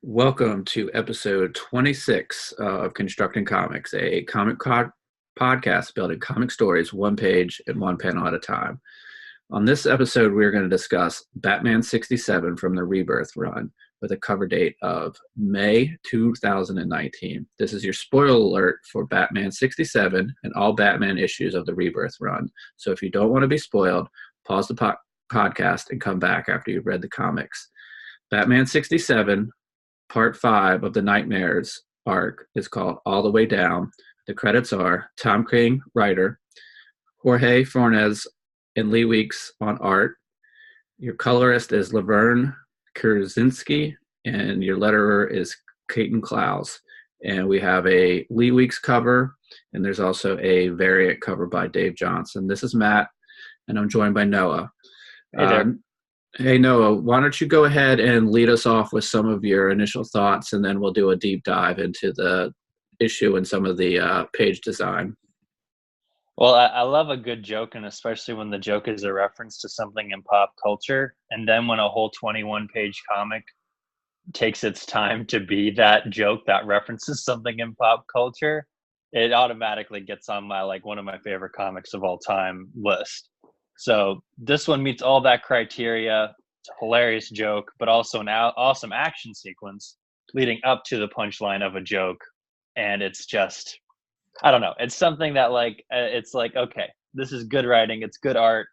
Welcome to episode 26 of Constructing Comics, a podcast building comic stories one page and one panel at a time. On this episode, we're going to discuss Batman 67 from the Rebirth run with a cover date of May 2019. This is your spoiler alert for Batman 67 and all Batman issues of the Rebirth run. So if you don't want to be spoiled, pause the podcast and come back after you've read the comics. Batman 67 Part 5 of the Nightmares arc is called All the Way Down. The credits are Tom King, writer, Jorge Fornés and Lee Weeks on art. Your colorist is Lovern Kindzierski, and your letterer is Clayton Cowles. And we have a Lee Weeks cover, and there's also a variant cover by Dave Johnson. This is Matt, and I'm joined by Noah. Hey there. Hey, Noah, why don't you go ahead and lead us off with some of your initial thoughts, and then we'll do a deep dive into the issue and some of the page design. Well, I love a good joke, and especially when the joke is a reference to something in pop culture. And then when a whole 21-page comic takes its time to be that joke that references something in pop culture, it automatically gets on my, one of my favorite comics of all time list. So this one meets all that criteria. It's a hilarious joke, but also an awesome action sequence leading up to the punchline of a joke. And it's just, I don't know. It's something that it's like, okay, this is good writing. It's good art.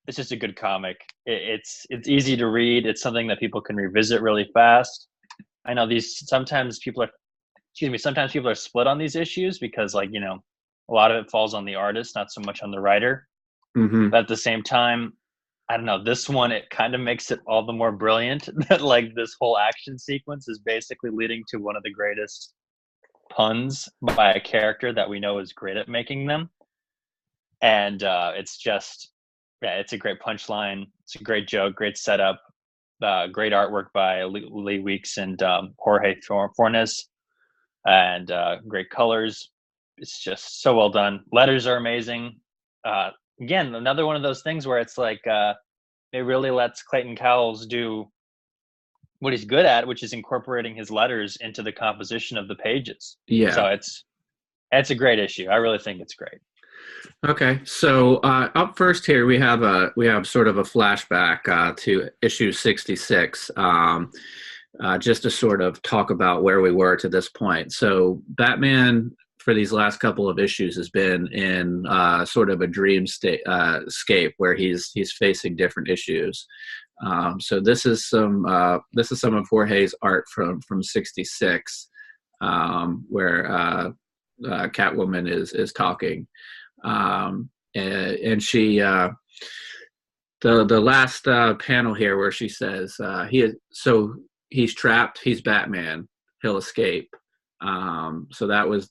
It's just a good comic. It's easy to read. It's something that people can revisit really fast. I know sometimes people are split on these issues because a lot of it falls on the artist, not so much on the writer. Mm-hmm. But at the same time, I don't know, this one, it kind of makes it all the more brilliant that this whole action sequence is basically leading to one of the greatest puns by a character that we know is great at making them. And it's just, it's a great punchline. It's a great joke, great setup, great artwork by Lee Weeks and Jorge Fornés, and great colors. It's just so well done. Letters are amazing. Again, another one of those things where it's it really lets Clayton Cowles do what he's good at, which is incorporating his letters into the composition of the pages. Yeah. So it's a great issue. I really think it's great. Okay, so up first here we have sort of a flashback to issue 66, just to sort of talk about where we were to this point. So Batman, for these last couple of issues, has been in sort of a dream scape where he's facing different issues. So this is some of Jorge's art from 66, where Catwoman is talking, and she the last panel here where she says he's trapped, he's Batman, he'll escape. So that was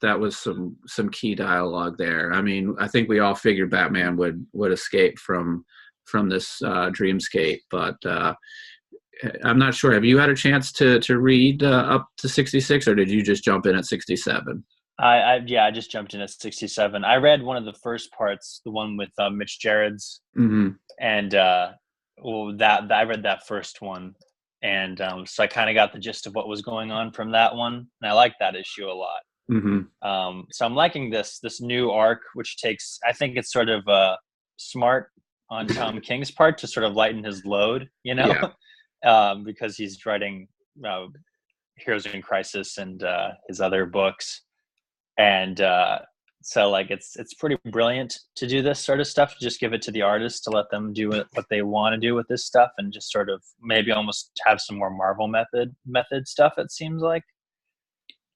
some key dialogue there. I mean, I think we all figured Batman would escape from this dreamscape, but I'm not sure. Have you had a chance to read up to 66, or did you just jump in at 67? I just jumped in at 67. I read one of the first parts, the one with Mitch Gerrard's, mm-hmm. and I read that first one. And so I kind of got the gist of what was going on from that one. And I like that issue a lot. Mm-hmm. So I'm liking this new arc, which takes, I think it's sort of smart on Tom King's part to sort of lighten his load, Yeah. Because he's writing Heroes in Crisis and his other books. And so it's pretty brilliant to do this sort of stuff, to just give it to the artist to let them do what they want to do with this stuff, and just sort of maybe almost have some more Marvel method stuff, it seems like.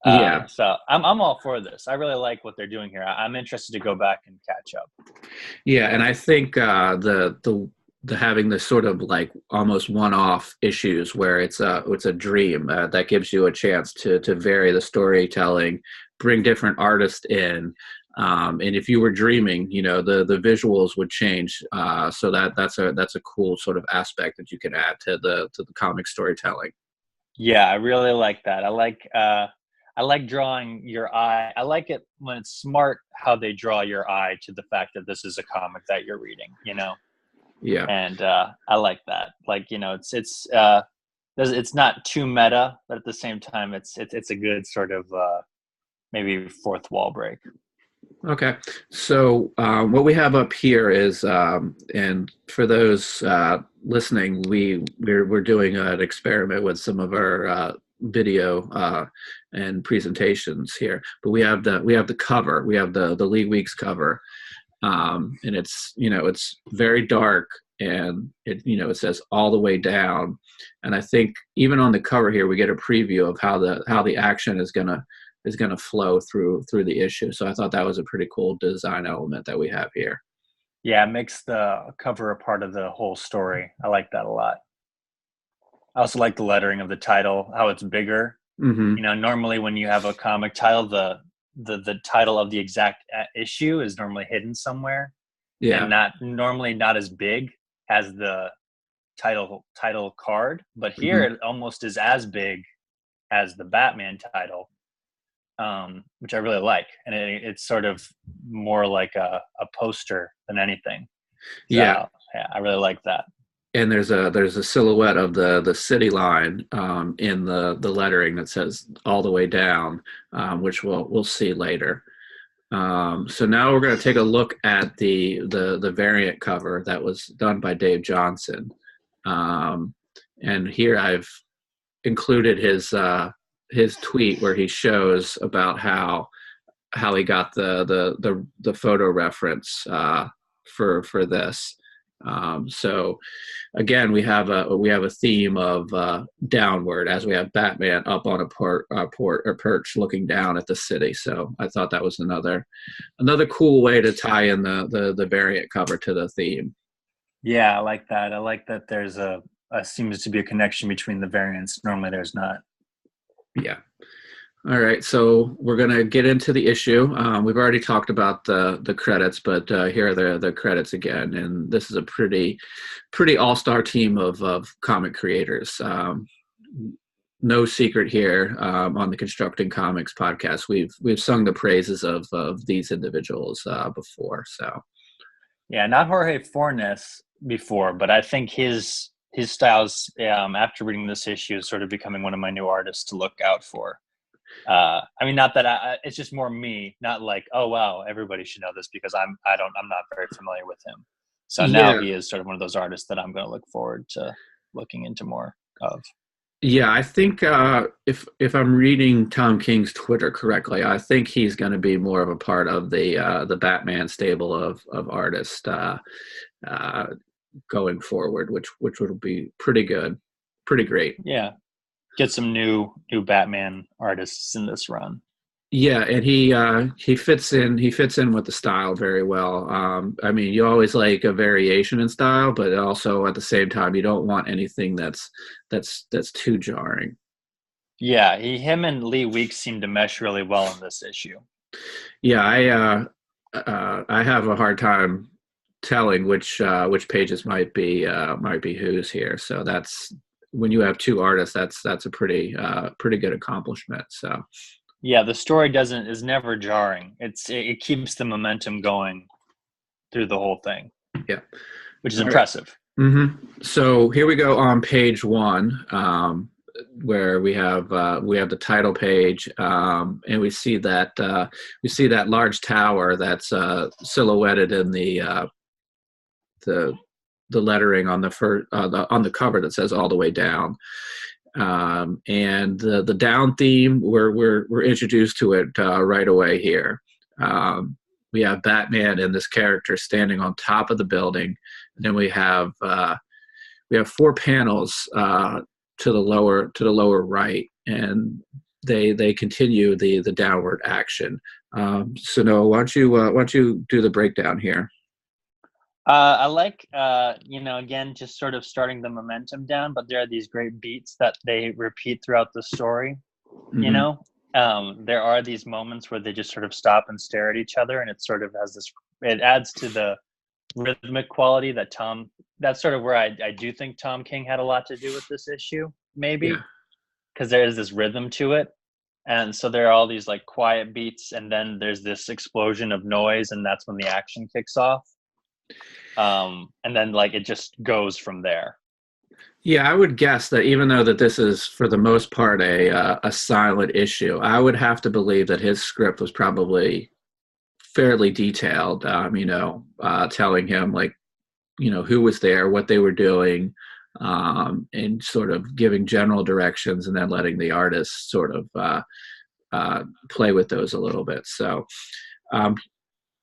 Yeah. So I'm all for this. I really like what they're doing here. I'm interested to go back and catch up. Yeah, and I think the having this sort of almost one-off issues where it's a dream that gives you a chance to vary the storytelling, bring different artists in, and if you were dreaming, the visuals would change. So that's a cool sort of aspect that you can add to the comic storytelling. Yeah, I really like that. I like drawing your eye. I like it when it's smart how they draw your eye to the fact that this is a comic that you're reading. Yeah. And I like that. It's it's not too meta, but at the same time, it's a good sort of maybe fourth wall break. Okay, so what we have up here is, and for those listening, we're doing an experiment with some of our video and presentations here. But we have the cover, we have the Lee Weeks cover, and it's it's very dark, and it says all the way down, and I think even on the cover here we get a preview of how the action is gonna flow through the issue. So I thought that was a pretty cool design element that we have here. Yeah, it makes the cover a part of the whole story. I like that a lot. I also like the lettering of the title, how it's bigger. Mm-hmm. Normally when you have a comic title, the title of the exact issue is normally hidden somewhere. Yeah. And not as big as the title card. But here it almost is as big as the Batman title. Which I really like, and it's sort of more like a poster than anything. So, yeah, I really like that. And there's a silhouette of the city line in the lettering that says all the way down, which we'll see later. So now we're going to take a look at the variant cover that was done by Dave Johnson, and here I've included his tweet where he shows about how he got the photo reference for this. So again, we have a theme of downward, as we have Batman up on a perch looking down at the city. So I thought that was another cool way to tie in the variant cover to the theme. Yeah, I like that. I like that there's seems to be a connection between the variants. Normally there's not. Yeah. All right, so we're gonna get into the issue. We've already talked about the credits, but here are the credits again, and this is a pretty all-star team of comic creators. No secret here, on the Constructing Comics podcast, we've sung the praises of these individuals before. So yeah, not Jorge Fornés before, but I think his styles after reading this issue is sort of becoming one of my new artists to look out for. I mean, not that it's just more me, not like, oh wow, everybody should know this, because I'm not very familiar with him. So now he is sort of one of those artists that I'm going to look forward to looking into more of. Yeah, I think if I'm reading Tom King's Twitter correctly, I think he's going to be more of a part of the Batman stable of artists going forward, which will be pretty good, pretty great. Yeah, get some new Batman artists in this run. Yeah, and he fits in with the style very well. I mean, you always like a variation in style, but also at the same time you don't want anything that's too jarring. Yeah, him and Lee Weeks seem to mesh really well in this issue. Yeah, I have a hard time telling which pages might be whose here. So that's, when you have two artists, that's a pretty good accomplishment. So yeah, the story is never jarring. It keeps the momentum going through the whole thing. Yeah, which is impressive. Mm-hmm. So here we go on page 1, where we have the title page, and we see that large tower that's silhouetted in the lettering on the cover that says all the way down. And the down theme, we're introduced to it right away here. We have Batman and this character standing on top of the building, and then we have 4 panels to the lower right, and they continue the downward action. So Noah, why don't you do the breakdown here? I like, again, just sort of starting the momentum down, but there are these great beats that they repeat throughout the story. Mm-hmm. There are these moments where they just sort of stop and stare at each other, and it sort of has this, it adds to the rhythmic quality that's sort of where I do think Tom King had a lot to do with this issue, maybe, because there is this rhythm to it. And so there are all these like quiet beats, and then there's this explosion of noise, and that's when the action kicks off. And then like it just goes from there. Yeah, I would guess that even though that this is for the most part a silent issue, I would have to believe that his script was probably fairly detailed. Telling him like who was there, what they were doing, and sort of giving general directions, and then letting the artist sort of play with those a little bit. So um,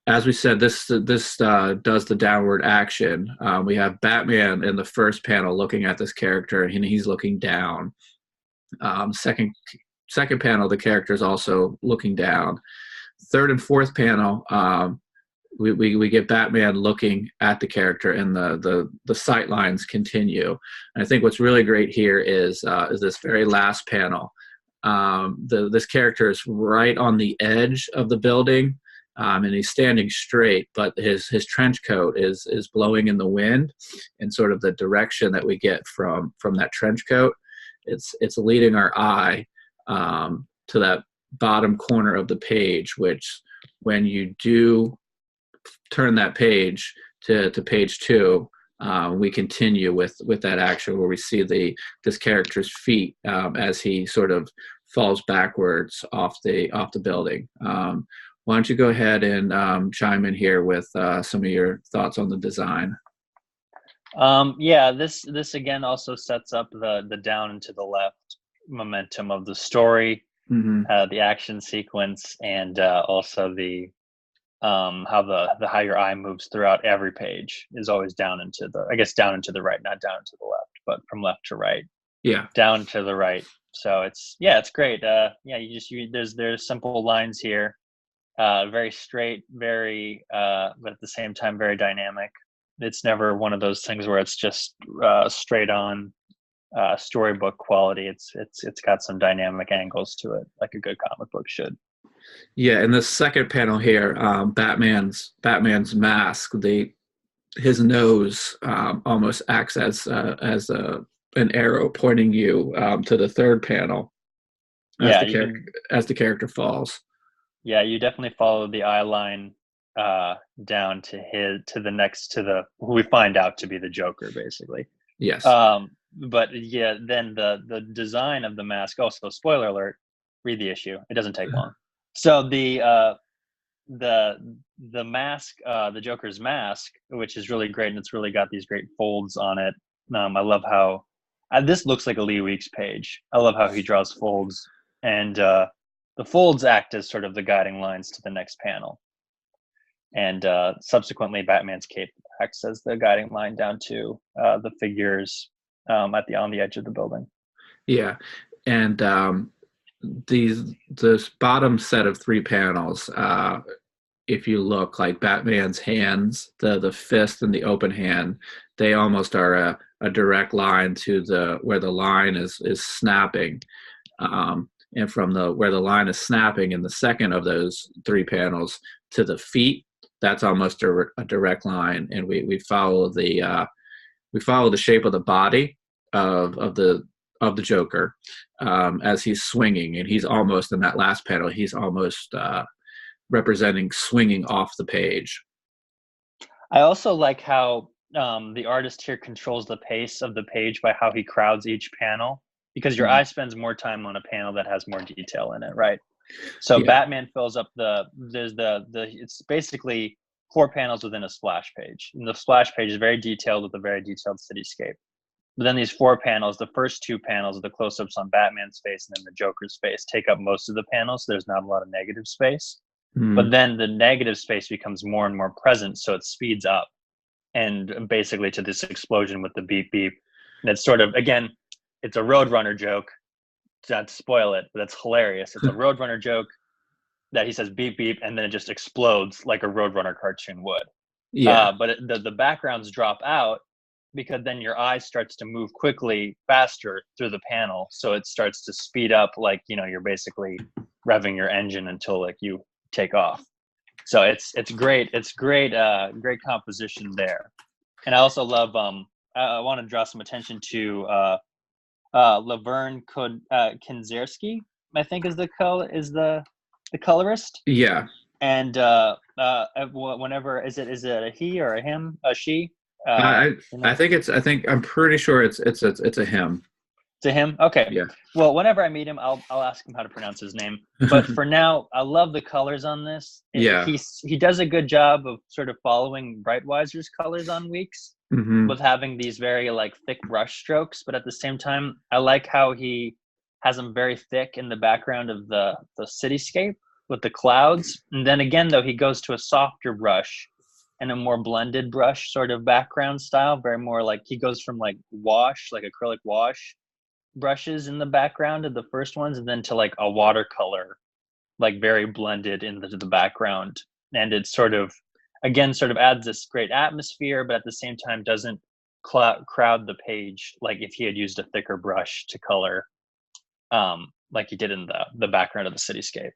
as we said, this does the downward action. We have Batman in the first panel looking at this character, and he's looking down. Second panel, the character is also looking down. Third and fourth panel, we get Batman looking at the character, and the sight lines continue. And I think what's really great here is this very last panel. This character is right on the edge of the building, and he's standing straight, but his trench coat is blowing in the wind, and sort of the direction that we get from that trench coat, it's leading our eye to that bottom corner of the page, which when you do turn that page to page 2, we continue with that action where we see this character's feet as he sort of falls backwards off the building. Why don't you go ahead and chime in here with some of your thoughts on the design? This again also sets up the down and to the left momentum of the story, the action sequence, and also the how your eye moves throughout every page is always down and to the right, not down and to the left, but from left to right. Yeah. Down to the right. So it's great. There's simple lines here. Very straight, very but at the same time very dynamic. It's never one of those things where it's just straight on storybook quality. It's got some dynamic angles to it, like a good comic book should. Yeah, in the second panel here, Batman's mask, his nose almost acts as an arrow pointing you to the third panel as the character falls. Yeah, you definitely follow the eye line down to who we find out to be the Joker, basically. Yes. But yeah, then the design of the mask. Also, spoiler alert: read the issue. It doesn't take long. So the mask, the Joker's mask, which is really great, and it's really got these great folds on it. I love how this looks like a Lee Weeks page. I love how he draws folds, and the folds act as sort of the guiding lines to the next panel. And subsequently, Batman's cape acts as the guiding line down to the figures on the edge of the building. Yeah, and this bottom set of 3 panels, if you look, like Batman's hands, the fist and the open hand, they almost are a direct line to where the line is snapping. And from where the line is snapping in the second of those 3 panels to the feet, that's almost a direct line. And we follow the shape of the body of the Joker as he's swinging, and he's almost in that last panel. He's almost representing swinging off the page. I also like how the artist here controls the pace of the page by how he crowds each panel, because your eye spends more time on a panel that has more detail in it, right? So yeah. Batman fills up it's basically 4 panels within a splash page. And the splash page is very detailed with a very detailed cityscape. But then these 4 panels, the first 2 panels of the close-ups on Batman's face and then the Joker's face, take up most of the panels. So there's not a lot of negative space. But then the negative space becomes more and more present, so it speeds up. And basically to this explosion with the beep beep. And it's sort of, again, it's a Roadrunner joke. Not to spoil it, but it's hilarious. It's a Roadrunner joke that he says beep beep, and then it just explodes like a Roadrunner cartoon would. Yeah. But the backgrounds drop out, because then your eye starts to move quickly, faster through the panel. So it starts to speed up, like, you're basically revving your engine until like you take off. So it's great. It's great composition there. And I also love, I want to draw some attention to Lovern Kindzierski, I think is the colorist. Yeah. And whenever is it a he or a him, a she? I You I know? think I'm pretty sure it's a him. To him? Okay. Yeah. Well, whenever I meet him, I'll ask him how to pronounce his name. But for now, I love the colors on this. Yeah. He does a good job of sort of following Breitweiser's colors on Weeks Hmm. with having these very like thick brush strokes. But at the same time, I like how he has them very thick in the background of the cityscape with the clouds. And then again, though, he goes to a softer brush and a more blended brush sort of background style. Very more like he goes from like wash, like acrylic wash brushes in the background of the first ones, and then to like a watercolor, like very blended into the background. And it sort of, again, sort of adds this great atmosphere, but at the same time doesn't crowd the page like if he had used a thicker brush to color, like he did in the background of the cityscape.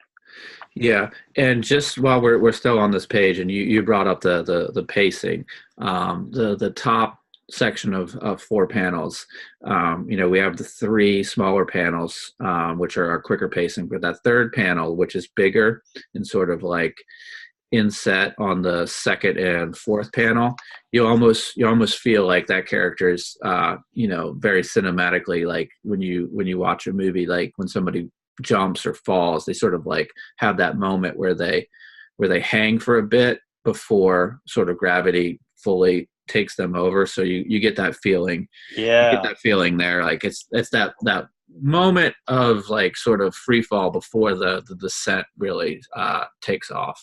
Yeah, and just while we're still on this page, and you brought up the pacing, the top section of four panels, we have the three smaller panels, which are our quicker pacing, but that third panel, which is bigger and sort of like inset on the second and fourth panel, you almost feel like that character is very cinematically, like when you watch a movie, like when somebody jumps or falls, they sort of like have that moment where they hang for a bit before sort of gravity fully takes them over. So you get that feeling. You get Yeah. that feeling there, like it's that moment of like sort of free fall before the descent really takes off.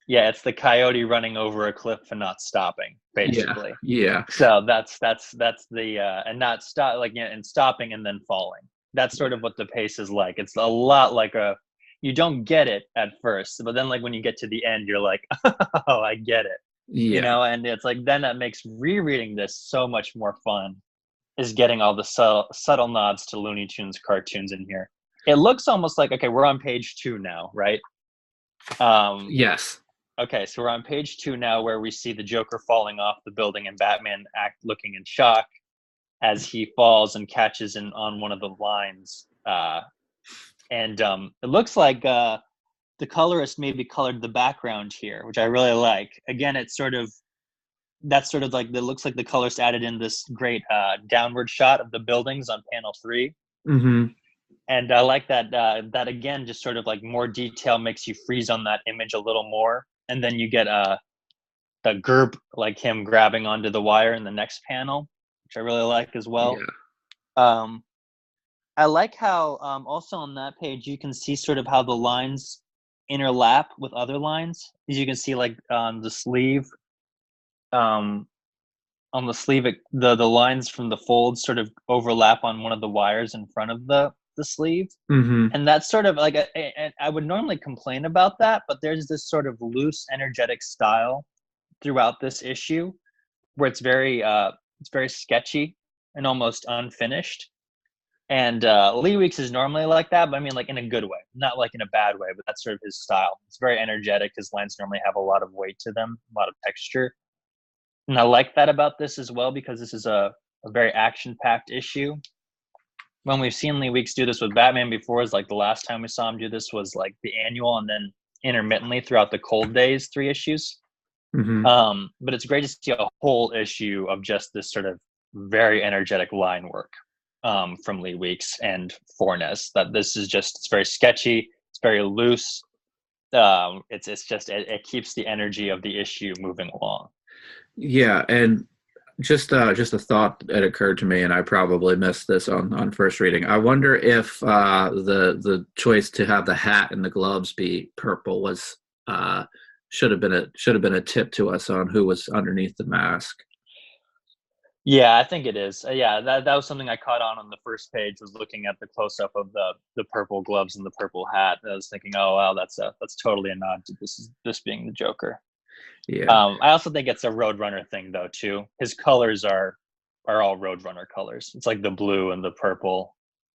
Yeah, it's the coyote running over a cliff and not stopping, Yeah, basically. yeah, So that's the and not stop, like, yeah, and stopping and then falling. That's sort of what the pace is like. It's a lot like you don't get it at first, but then like when you get to the end, you're like, oh, I get it. yeah, And it's like then that makes rereading this so much more fun, is getting all the subtle nods to Looney Tunes cartoons in here. It looks almost like, okay, we're on page 2 now, right? yes. Okay, so we're on page 2 now, where we see the Joker falling off the building and Batman looking in shock as he falls and catches on one of the lines. And it looks like the colorist maybe colored the background here, which I really like. Again, that's sort of like, it looks like the colorist added in this great downward shot of the buildings on panel 3. Mm-hmm. And I like that, that again, just sort of like more detail makes you freeze on that image a little more. And then you get the Gerb, like him grabbing onto the wire in the next panel, which I really like as well. Yeah. I like how also on that page you can see sort of how the lines interlap with other lines. As you can see, like on the sleeve, the lines from the folds sort of overlap on one of the wires in front of the sleeve. Mm-hmm. And that's sort of like and I would normally complain about that, but there's this sort of loose, energetic style throughout this issue where it's very sketchy and almost unfinished. And Lee Weeks is normally like that, but I mean, like in a good way, not like in a bad way, but that's sort of his style. It's very energetic. His lines normally have a lot of weight to them, a lot of texture. And I like that about this as well, because this is a very action-packed issue. When we've seen Lee Weeks do this with Batman before, is like the last time we saw him do this was like the annual, and then intermittently throughout the Cold Days 3 issues. Mm-hmm. But it's great to see a whole issue of just this sort of very energetic line work from Lee Weeks and Fornés. That this is just, it's very sketchy, it's very loose. It's just it keeps the energy of the issue moving along. Yeah, and just a thought that occurred to me, and I probably missed this on first reading. I wonder if the choice to have the hat and the gloves be purple was should have been a tip to us on who was underneath the mask. Yeah, I think it is. Yeah, that was something I caught on the first page, was looking at the close up of the purple gloves and the purple hat. I was thinking, oh wow, that's totally a nod to this being the Joker. Yeah. I also think it's a Roadrunner thing though too. His colors are all Roadrunner colors. It's like the blue and the purple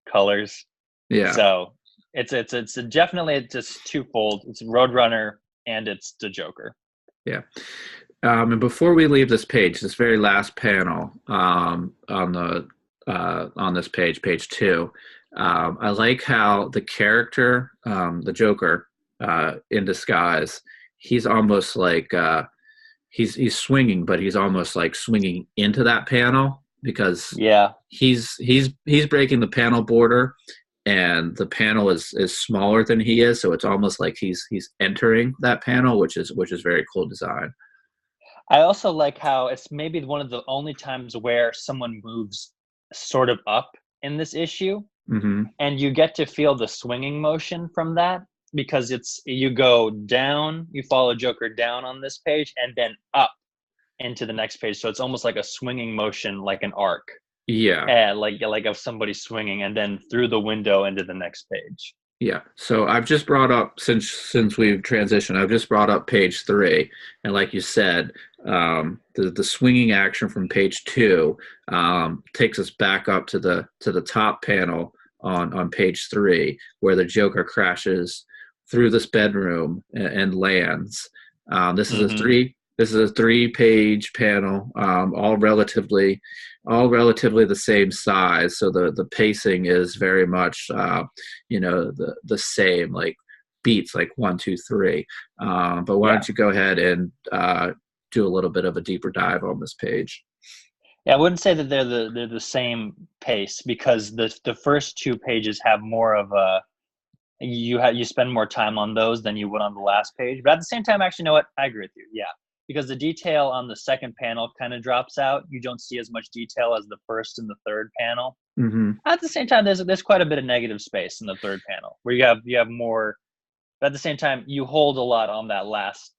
colors. Yeah. So it's definitely just twofold. It's Roadrunner and it's the Joker. Yeah. And before we leave this page, this very last panel on this page 2, I like how the character, the Joker, in disguise, he's almost like he's swinging, but he's almost like swinging into that panel because he's breaking the panel border, and the panel is smaller than he is, so it's almost like he's entering that panel, which is very cool design. I also like how it's maybe one of the only times where someone moves sort of up in this issue, and you get to feel the swinging motion from that, because you go down, you follow Joker down on this page, and then up into the next page. So it's almost like a swinging motion, like an arc. Yeah. Like of somebody swinging, and then through the window into the next page. Yeah. So I've just brought up, since we've transitioned, I've just brought up page 3, and like you said, the swinging action from page 2 takes us back up to the top panel on page 3, where the Joker crashes through this bedroom and lands. This is a 3-page panel, all relatively the same size. So the pacing is very much, the same, like beats like 1, 2, 3. But why don't you go ahead and do a little bit of a deeper dive on this page? Yeah, I wouldn't say that they're the same pace, because the first 2 pages have more of a, you spend more time on those than you would on the last page. But at the same time, actually, you know what? I agree with you. Yeah. Because the detail on the second panel kind of drops out. You don't see as much detail as the first and the third panel. At the same time, there's quite a bit of negative space in the third panel, where you have more. But at the same time, you hold a lot on that last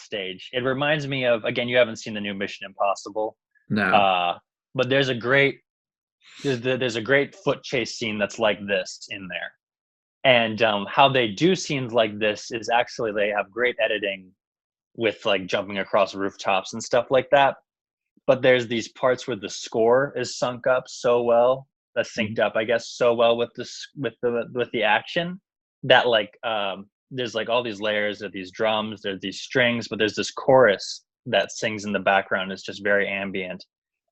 stage. It reminds me of, again, you haven't seen the new Mission Impossible. No. But there's a great foot chase scene that's like this in there, and how they do scenes like this is actually they have great editing with like jumping across rooftops and stuff like that. But there's these parts where the score is synced up, I guess, so well with the action, that like there's like all these layers of these drums, there's these strings, but there's this chorus that sings in the background. It's just very ambient,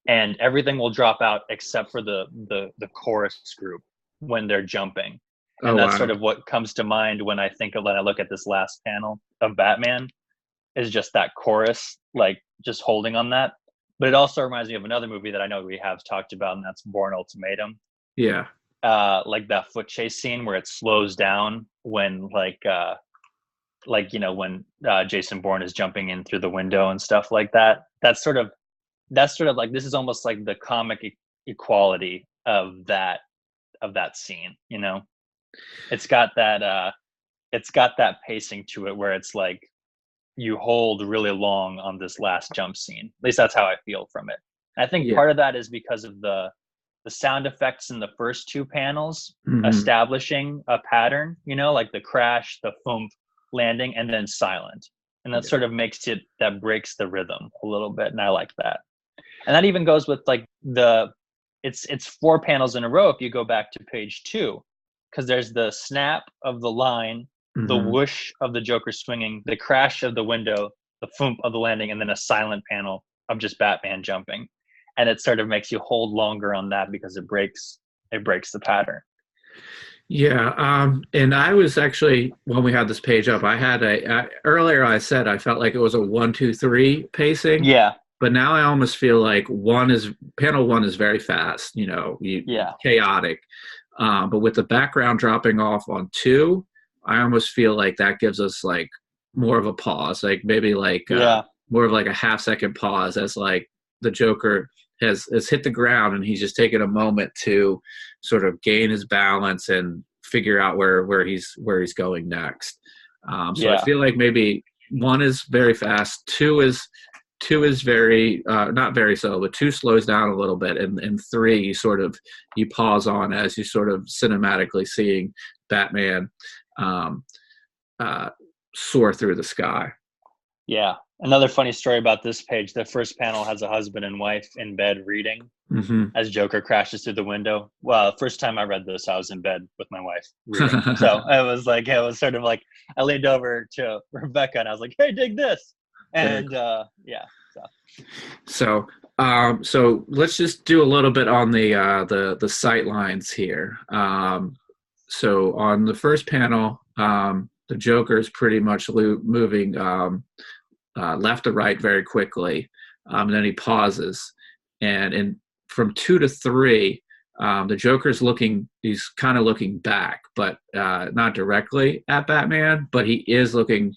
and everything will drop out except for the chorus group when they're jumping. And that's sort of what comes to mind when I look at this last panel of Batman, is just that chorus, like just holding on that. But it also reminds me of another movie that I know we have talked about, and that's Bourne Ultimatum. Yeah. Like that foot chase scene where it slows down when when Jason Bourne is jumping in through the window and stuff like that. That's sort of like, this is almost like the comic equality of that scene. It's got that pacing to it, where it's like you hold really long on this last jump scene. At least that's how I feel from it. I think part of that is because of the sound effects in the first 2 panels, establishing a pattern, like the crash, the thump, landing, and then silent. And that sort of that breaks the rhythm a little bit. And I like that. And that even goes with like it's 4 panels in a row if you go back to page 2, because there's the snap of the line, the whoosh of the Joker swinging, the crash of the window, the thump of the landing, and then a silent panel of just Batman jumping. And it sort of makes you hold longer on that, because it breaks the pattern. Yeah. And I was actually, when we had this page up, earlier I said I felt like it was a 1, 2, 3 pacing. Yeah. But now I almost feel like panel 1 is very fast, chaotic. But with the background dropping off on 2, I almost feel like that gives us like more of a pause, like maybe like more of like a half-second pause, as like the Joker has hit the ground and he's just taking a moment to sort of gain his balance and figure out where he's going next. I feel like maybe 1 is very fast, 2 is very not very slow, but 2 slows down a little bit, and 3 you pause on as you sort of cinematically seeing Batman soar through the sky. Yeah. Another funny story about this page, the first panel has a husband and wife in bed reading as Joker crashes through the window. Well, the first time I read this, I was in bed with my wife reading. So it was sort of like, I leaned over to Rebecca and I was like, hey, dig this. And So let's just do a little bit on the sight lines here. So on the first panel, the Joker is pretty much moving left to right very quickly, and then he pauses, and from 2 to 3, the Joker's he's kind of looking back, but not directly at Batman, but he is looking,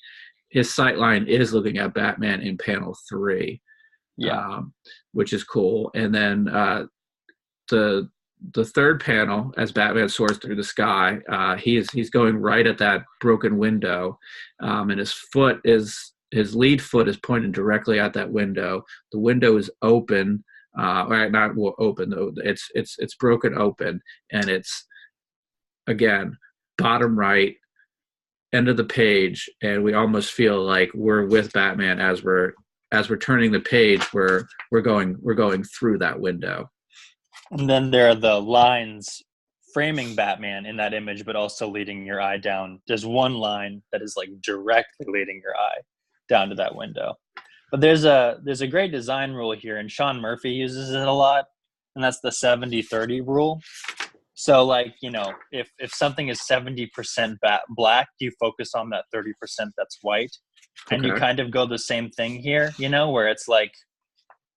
his sightline is looking at Batman in panel 3, which is cool. And then the third panel, as Batman soars through the sky, he's going right at that broken window, and his lead foot is pointed directly at that window. The window is open. Not open though. It's broken open, and it's again bottom right, end of the page, and we almost feel like we're with Batman as we're turning the page. We're going through that window. And then there are the lines framing Batman in that image, but also leading your eye down. There's one line that is like directly leading your eye down to that window. But there's a great design rule here, and Sean Murphy uses it a lot, and that's the 70-30 rule. So, like, you know, if something is 70% black, you focus on that 30% that's white. Okay. And you kind of go the same thing here, you know, where it's like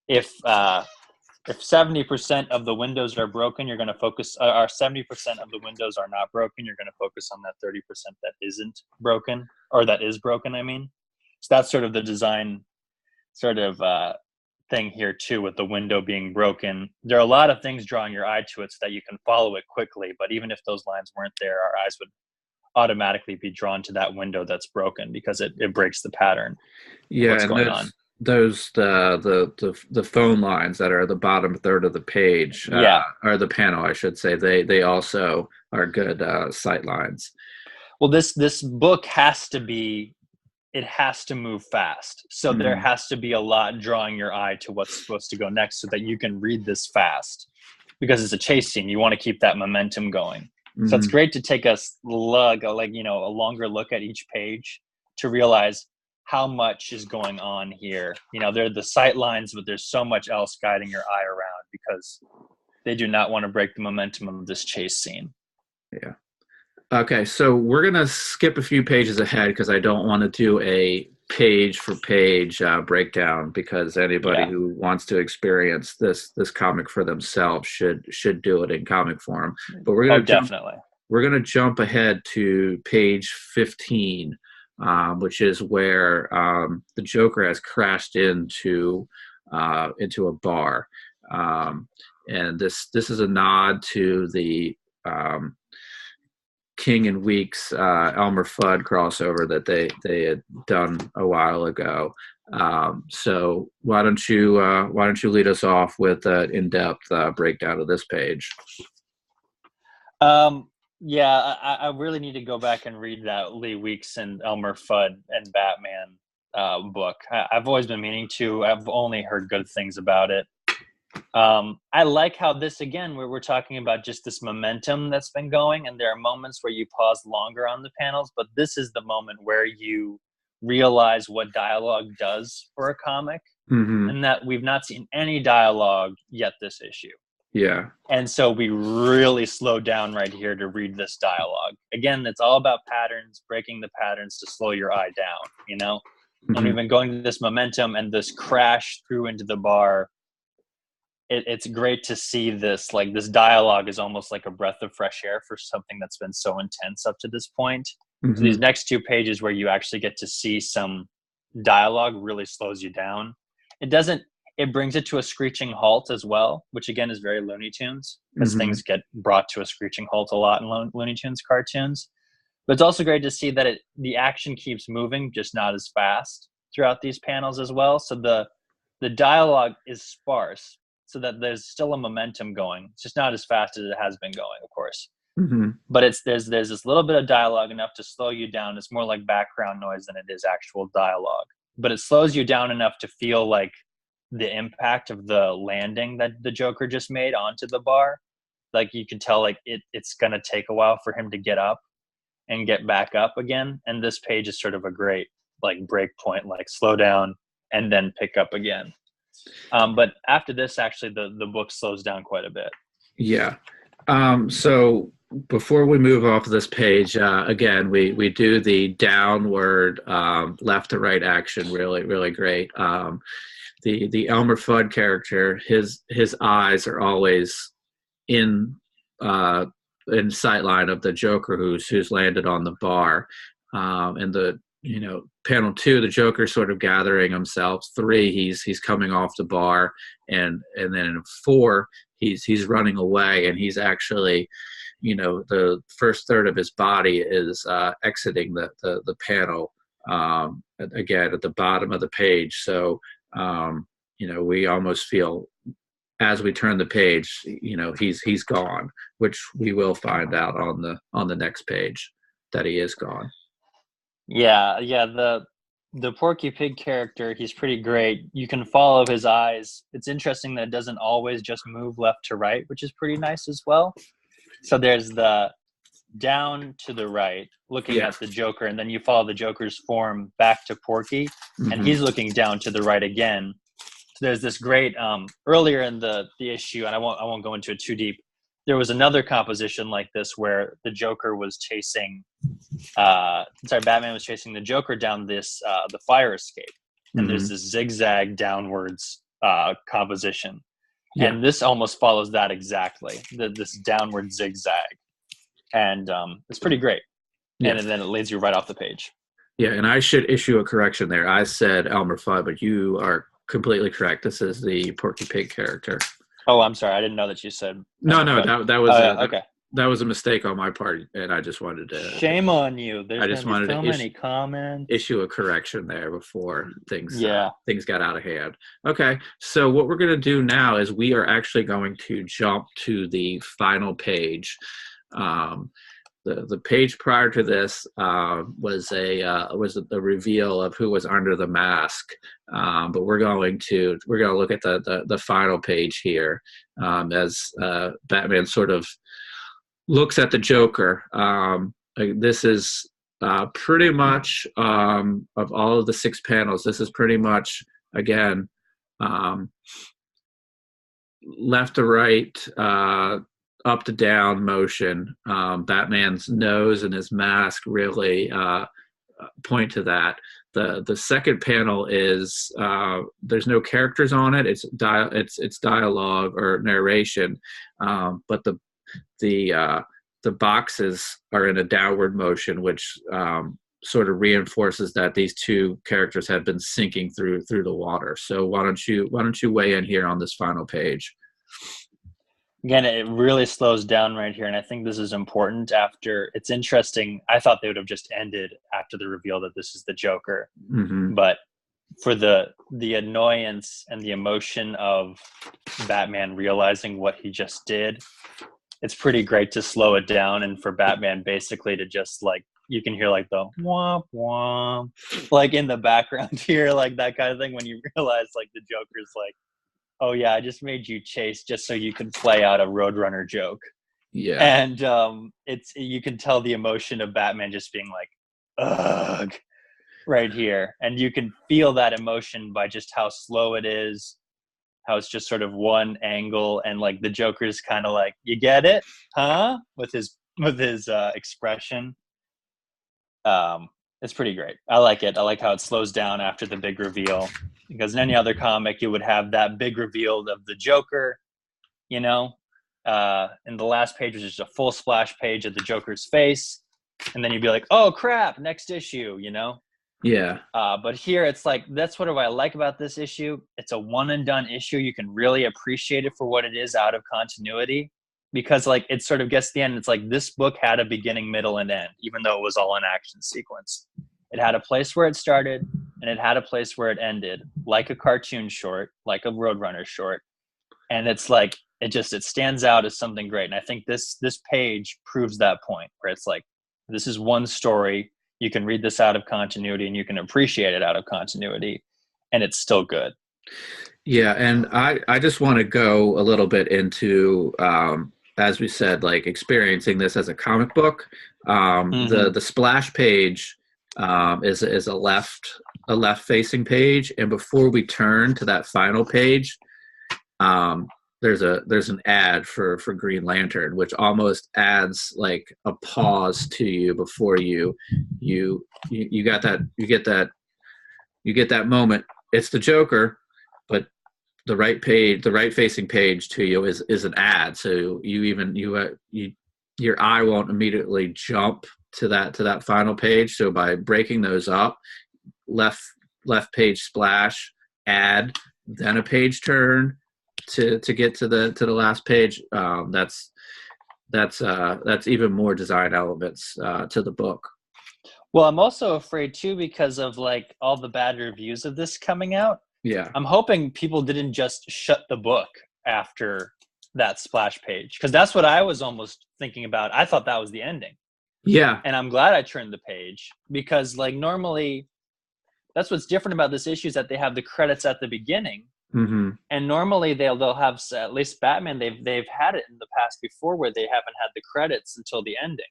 if 70% of the windows are broken, you're going to focus, or 70% of the windows are not broken, you're going to focus on that 30% that isn't broken, or that is broken, I mean. So that's sort of the design sort of thing here too, with the window being broken. There are a lot of things drawing your eye to it so that you can follow it quickly, but even if those lines weren't there, our eyes would automatically be drawn to that window that's broken because it breaks the pattern. Yeah, what's going on. Those the phone lines that are the bottom third of the page, or the panel, I should say, they also are good sight lines. Well, this book has to move fast. So there has to be a lot drawing your eye to what's supposed to go next so that you can read this fast, because it's a chase scene. You want to keep that momentum going. So it's great to take a longer look at each page to realize how much is going on here. You know, they're the sight lines, but there's so much else guiding your eye around because they do not want to break the momentum of this chase scene. Yeah. Okay, so we're going to skip a few pages ahead because I don't want to do a page-for-page breakdown, because anybody who wants to experience this comic for themselves should do it in comic form. But we're going to jump ahead to page 15, which is where the Joker has crashed into a bar, and this is a nod to the King and Weeks Elmer Fudd crossover that they had done a while ago. So why don't you lead us off with an in-depth breakdown of this page? I really need to go back and read that Lee Weeks and Elmer Fudd and Batman book. I've always been meaning to. I've only heard good things about it. I like how this, again, where we're talking about just this momentum that's been going, and there are moments where you pause longer on the panels, but this is the moment where you realize what dialogue does for a comic, and that we've not seen any dialogue yet this issue. Yeah. And so we really slow down right here to read this dialogue. Again, it's all about patterns, breaking the patterns to slow your eye down, you know? And we've been going to this momentum and this crash through into the bar. It's great to see this, like, this dialogue is almost like a breath of fresh air for something that's been so intense up to this point. So these next 2 pages where you actually get to see some dialogue really slows you down. It brings it to a screeching halt as well, which again is very Looney Tunes, because things get brought to a screeching halt a lot in Looney Tunes cartoons. But it's also great to see that the action keeps moving, just not as fast throughout these panels as well. So the dialogue is sparse, so that there's still a momentum going. It's just not as fast as it has been going, of course. But there's this little bit of dialogue enough to slow you down. It's more like background noise than it is actual dialogue. But it slows you down enough to feel like the impact of the landing that the Joker just made onto the bar. Like, you can tell, like, it's going to take a while for him to get up and get back up again. And this page is sort of a great, like, break point, like, slow down and then pick up again. But after this, actually, the book slows down quite a bit. Yeah. So before we move off this page, again, we do the downward left to right action really, really great. The Elmer Fudd character, his eyes are always in sight line of the Joker who's landed on the bar. And the panel 2, the Joker sort of gathering himself. 3, he's coming off the bar, and then in 4, he's running away, and he's actually, the first third of his body is exiting the panel, again at the bottom of the page. So we almost feel as we turn the page, he's gone, which we will find out on the next page that he is gone. Yeah. The Porky Pig character, he's pretty great. You can follow his eyes. It's interesting that it doesn't always just move left to right, which is pretty nice as well. So there's the down to the right, looking at the Joker, and then you follow the Joker's form back to Porky, and he's looking down to the right again. So there's this great earlier in the issue, and I won't go into it too deep. There was another composition like this where the Joker was chasing, Batman was chasing the Joker down this the fire escape, and there's this zigzag downwards composition, and this almost follows that exactly, this downward zigzag, and it's pretty great, and then it leads you right off the page. Yeah, and I should issue a correction there. I said Elmer Fudd, but you are completely correct. This is the Porky Pig character. Oh, I'm sorry. I didn't know that you said. No, that was okay. That was a mistake on my part, and I just wanted to. Shame on you. There's so many comments. Issue a correction there before things got out of hand. Okay, so what we're going to do now is we are actually going to jump to the final page. The page prior to this was the reveal of who was under the mask, but we're going to look at the final page here as Batman sort of looks at the Joker. This is pretty much of all of the 6 panels. This is pretty much again left to right. Up to down motion. Batman's nose and his mask really point to that. The second panel is there's no characters on it. It's dialogue or narration, but the boxes are in a downward motion, which sort of reinforces that these 2 characters have been sinking through the water. So why don't you weigh in here on this final page? Again, it really slows down right here, and I think this is important after. It's interesting. I thought they would have just ended after the reveal that this is the Joker, but for the annoyance and the emotion of Batman realizing what he just did, it's pretty great to slow it down, and for Batman basically to just you can hear the womp womp in the background here, that kind of thing, when you realize the Joker's oh yeah, I just made you chase just so you can play out a Roadrunner joke. Yeah. And you can tell the emotion of Batman just being ugh, right here. And you can feel that emotion by just how slow it is, how it's just sort of one angle, and the Joker's kind of you get it? Huh? With his expression. It's pretty great. I like it. I like how it slows down after the big reveal, because in any other comic you would have that big reveal of the Joker, in the last page was just a full splash page of the Joker's face, and then you'd be oh crap, next issue, Yeah. But here it's that's what I like about this issue. It's a one and done issue. You can really appreciate it for what it is out of continuity, because it sort of gets to the end. It's this book had a beginning, middle, and end, even though it was all an action sequence. It had a place where it started, and it had a place where it ended, like a cartoon short, like a Roadrunner short. And it's it stands out as something great. And I think this page proves that point, where it's this is one story. You can read this out of continuity, and you can appreciate it out of continuity, and it's still good. Yeah, and I just want to go a little bit into as we said, experiencing this as a comic book. The splash page is a left facing page, and before we turn to that final page, there's an ad for Green Lantern, which almost adds like a pause to you before you got that you get that moment. It's the Joker, but the right facing page to you is an ad. So your eye won't immediately jump to that final page. So by breaking those up, left page splash, ad, then a page turn to get to the last page. That's even more design elements to the book. Well, I'm also afraid too, because of like all the bad reviews of this coming out. Yeah. I'm hoping people didn't just shut the book after that splash page, because that's what I was almost thinking about. I thought that was the ending. Yeah. And I'm glad I turned the page, because like normally that's what's different about this issue, is that they have the credits at the beginning. Mm-hmm. And normally they'll have, at least Batman, they've had it in the past before where they haven't had the credits until the ending.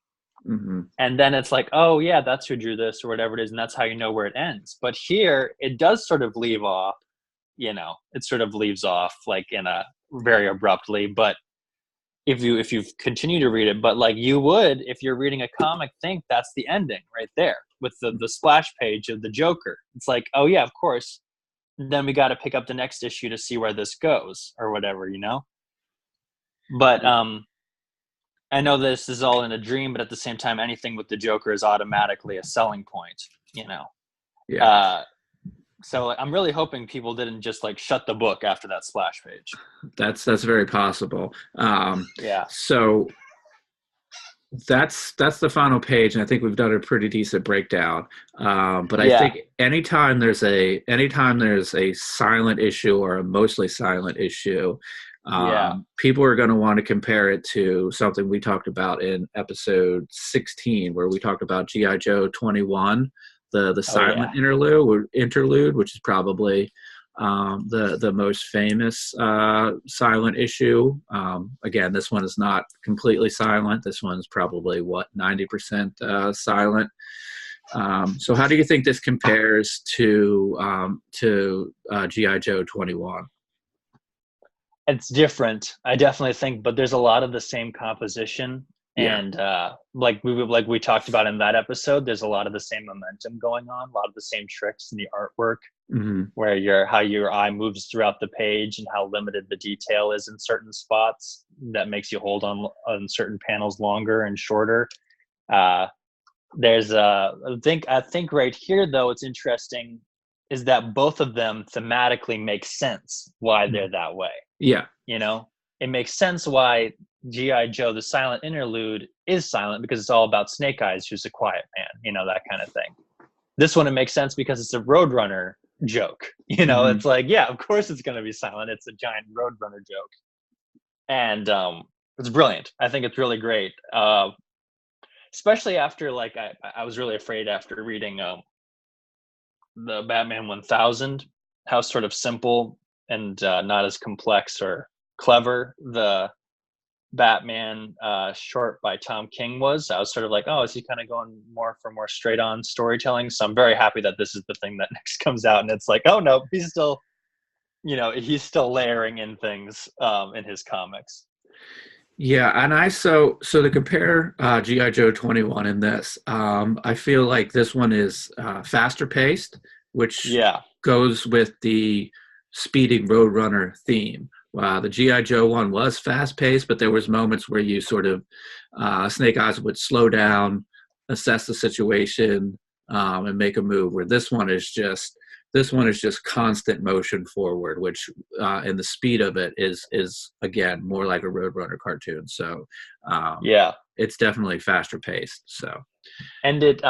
Mm-hmm. And then it's like, oh yeah, that's who drew this or whatever it is, and that's how you know where it ends. But here it does sort of leave off, it sort of leaves off like in a very abruptly. But if you continue to read it, but like you would if you're reading a comic, think that's the ending right there with the splash page of the Joker. It's like, oh yeah, of course. Then we got to pick up the next issue to see where this goes or whatever, But I know this is all in a dream, but at the same time, anything with the Joker is automatically a selling point, Yeah. So I'm really hoping people didn't just like shut the book after that splash page. That's very possible. Yeah. So that's the final page, and I think we've done a pretty decent breakdown. But I think anytime there's a silent issue or a mostly silent issue, people are going to want to compare it to something we talked about in episode 16, where we talked about G.I. Joe 21, the silent interlude, which is probably the most famous silent issue. Again, this one is not completely silent. This one's probably 90% silent. So how do you think this compares to G.I. Joe 21? It's different, I definitely think, but there's a lot of the same composition. And like we talked about in that episode, there's a lot of the same momentum going on, a lot of the same tricks in the artwork, where how your eye moves throughout the page and how limited the detail is in certain spots that makes you hold on certain panels longer and shorter. There's I think right here though, it's interesting is that both of them thematically make sense why they're that way. Yeah. It makes sense why G.I. Joe, the silent interlude, is silent, because it's all about Snake Eyes, who's a quiet man, that kind of thing. This one, it makes sense because it's a Roadrunner joke. It's like, yeah, of course it's going to be silent. It's a giant Roadrunner joke. And it's brilliant. I think it's really great. Especially after, like, I was really afraid after reading the Batman 1000, how sort of simple and not as complex or clever the Batman short by Tom King was. I was sort of like, oh, is he kind of going more straight on storytelling? So I'm very happy that this is the thing that next comes out, and it's like, oh no, he's still layering in things in his comics. Yeah, and so to compare G.I. Joe 21 and this, I feel like this one is faster paced, which goes with the speeding Roadrunner theme. The G.I. Joe one was fast-paced, but there was moments where you sort of Snake Eyes would slow down, assess the situation, and make a move. Where this one is just constant motion forward, which and the speed of it is again more like a Roadrunner cartoon. So it's definitely faster-paced. So and it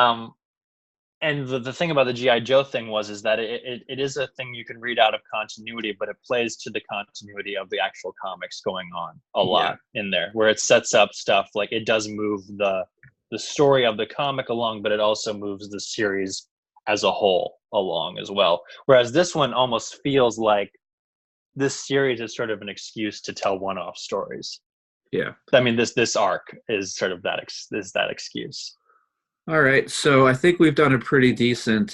and the thing about the G.I. Joe thing is that it is a thing you can read out of continuity, but it plays to the continuity of the actual comics going on a lot in there, where it sets up stuff. Like, it does move the story of the comic along, but it also moves the series as a whole along as well. Whereas this one almost feels like this series is sort of an excuse to tell one-off stories. Yeah. I mean, this arc is sort of that excuse. All right, so I think we've done a pretty decent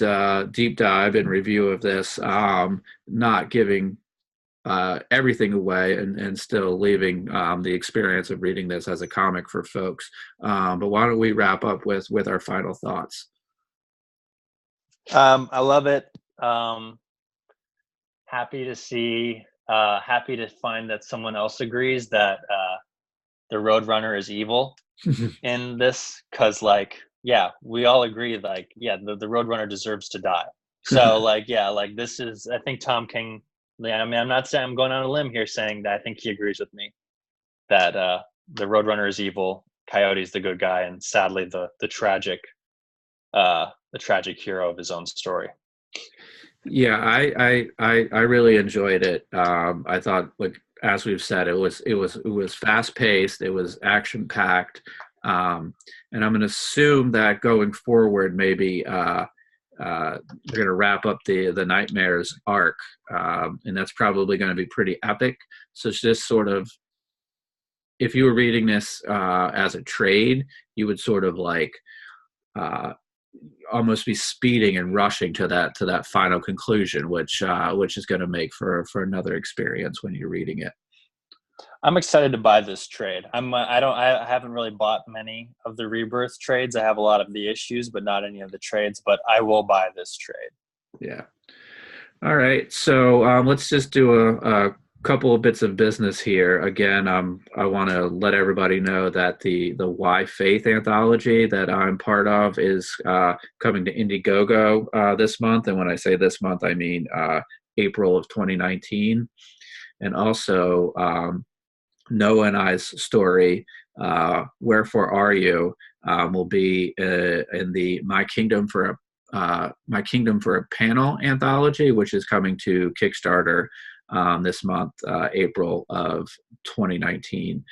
deep dive and review of this, not giving everything away and still leaving the experience of reading this as a comic for folks. But why don't we wrap up with our final thoughts? I love it. Happy to find that someone else agrees that the Roadrunner is evil in this, because we all agree the Roadrunner deserves to die. So this is, I think Tom King, I mean, I'm not saying, I'm going on a limb here saying that I think he agrees with me that the Roadrunner is evil, Coyote's the good guy, and sadly the tragic hero of his own story. Yeah, I really enjoyed it. I thought, like, as we've said, it was fast paced, it was action packed, and I'm going to assume that going forward, maybe they're going to wrap up the Nightmares arc, and that's probably going to be pretty epic. So it's just sort of, if you were reading this as a trade, you would sort of like almost be speeding and rushing to that final conclusion, which is going to make for another experience when you're reading it. I'm excited to buy this trade. I haven't really bought many of the Rebirth trades. I have a lot of the issues, but not any of the trades. But I will buy this trade. Yeah. All right. So let's just do a couple of bits of business here. Again, I want to let everybody know that the Why Faith anthology that I'm part of is coming to Indiegogo this month. And when I say this month, I mean April of 2019. And also Noah and I's story, Wherefore Are You, will be in the My Kingdom for a Panel anthology, which is coming to Kickstarter this month, April of 2019.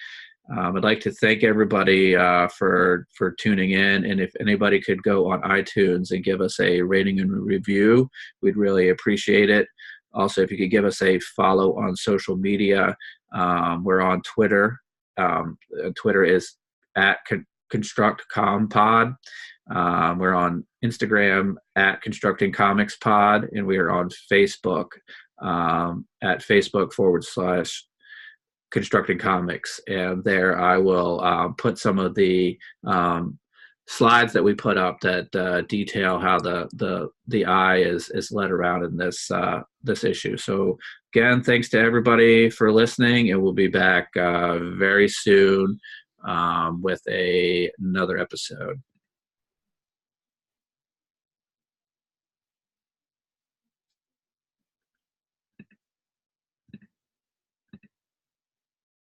I'd like to thank everybody for tuning in, and if anybody could go on iTunes and give us a rating and review, we'd really appreciate it. Also, if you could give us a follow on social media, we're on Twitter. Twitter is at ConstructComPod. We're on Instagram at Constructing Comics Pod, and we are on Facebook at Facebook/Constructing Comics. And there I will put some of the slides that we put up that detail how the eye is led around in this issue. So again, thanks to everybody for listening, and we'll be back very soon with another episode.